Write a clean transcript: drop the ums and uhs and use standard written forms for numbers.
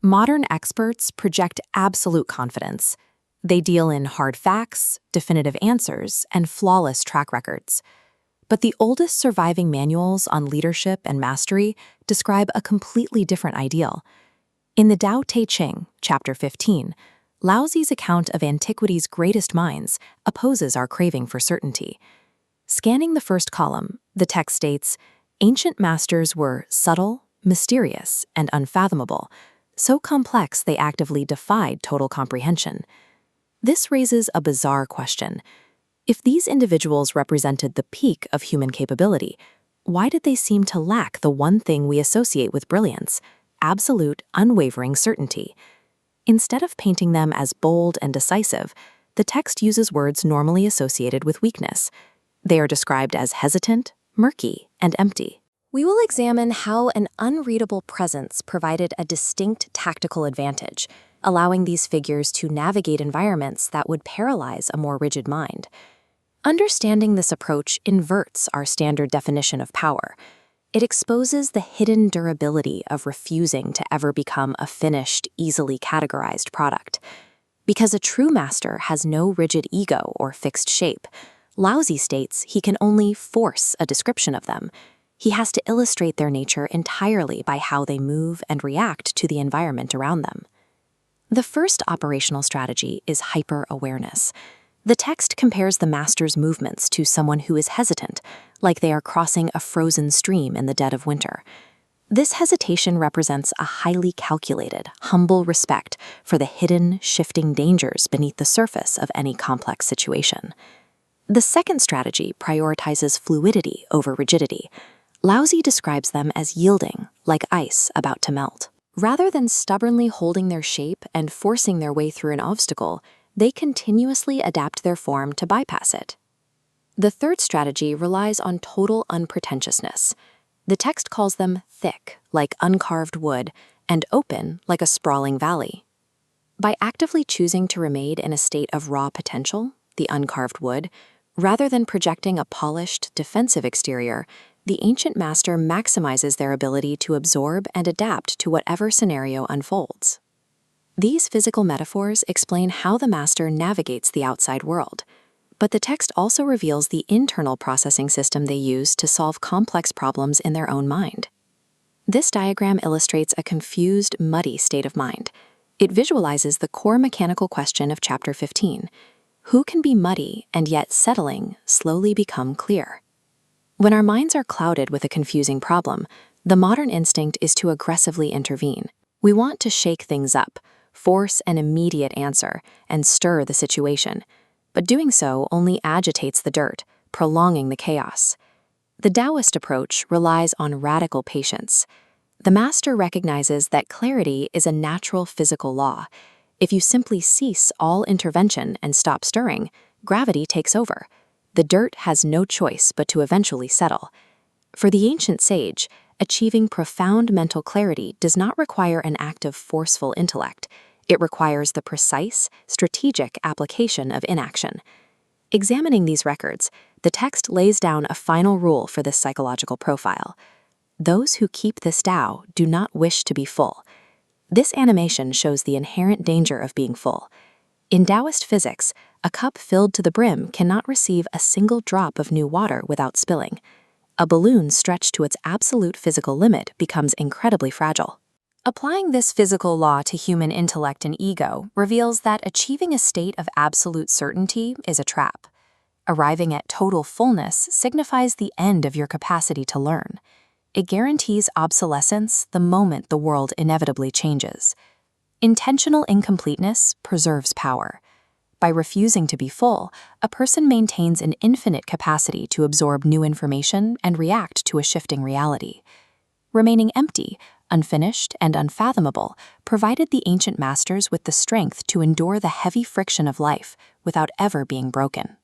Modern experts project absolute confidence. They deal in hard facts, definitive answers, and flawless track records. But the oldest surviving manuals on leadership and mastery describe a completely different ideal. In the Tao Te Ching, Chapter 15, Laozi's account of antiquity's greatest minds opposes our craving for certainty. Scanning the first column, the text states, "Ancient masters were subtle, mysterious, and unfathomable, so complex they actively defied total comprehension." This raises a bizarre question. If these individuals represented the peak of human capability, why did they seem to lack the one thing we associate with brilliance: absolute, unwavering certainty? Instead of painting them as bold and decisive, the text uses words normally associated with weakness. They are described as hesitant, murky, and empty. We will examine how an unreadable presence provided a distinct tactical advantage, allowing these figures to navigate environments that would paralyze a more rigid mind. Understanding this approach inverts our standard definition of power. It exposes the hidden durability of refusing to ever become a finished, easily categorized product. Because a true master has no rigid ego or fixed shape, Laozi states he can only force a description of them. He has to illustrate their nature entirely by how they move and react to the environment around them. The first operational strategy is hyper-awareness. The text compares the master's movements to someone who is hesitant, like they are crossing a frozen stream in the dead of winter. This hesitation represents a highly calculated, humble respect for the hidden, shifting dangers beneath the surface of any complex situation. The second strategy prioritizes fluidity over rigidity. Laozi describes them as yielding, like ice about to melt. Rather than stubbornly holding their shape and forcing their way through an obstacle, they continuously adapt their form to bypass it. The third strategy relies on total unpretentiousness. The text calls them thick, like uncarved wood, and open, like a sprawling valley. By actively choosing to remain in a state of raw potential, the uncarved wood, rather than projecting a polished, defensive exterior, the ancient master maximizes their ability to absorb and adapt to whatever scenario unfolds. These physical metaphors explain how the master navigates the outside world, but the text also reveals the internal processing system they use to solve complex problems in their own mind. This diagram illustrates a confused, muddy state of mind. It visualizes the core mechanical question of Chapter 15. Who can be muddy and yet settling slowly become clear? When our minds are clouded with a confusing problem, the modern instinct is to aggressively intervene. We want to shake things up, force an immediate answer, and stir the situation. But doing so only agitates the dirt, prolonging the chaos. The Taoist approach relies on radical patience. The master recognizes that clarity is a natural physical law. If you simply cease all intervention and stop stirring, gravity takes over. The dirt has no choice but to eventually settle. For the ancient sage, achieving profound mental clarity does not require an act of forceful intellect. It requires the precise, strategic application of inaction. Examining these records, the text lays down a final rule for this psychological profile. Those who keep this Tao do not wish to be full. This animation shows the inherent danger of being full. In Taoist physics, a cup filled to the brim cannot receive a single drop of new water without spilling. A balloon stretched to its absolute physical limit becomes incredibly fragile. Applying this physical law to human intellect and ego reveals that achieving a state of absolute certainty is a trap. Arriving at total fullness signifies the end of your capacity to learn. It guarantees obsolescence the moment the world inevitably changes. Intentional incompleteness preserves power. By refusing to be full, a person maintains an infinite capacity to absorb new information and react to a shifting reality. Remaining empty, unfinished, and unfathomable provided the ancient masters with the strength to endure the heavy friction of life without ever being broken.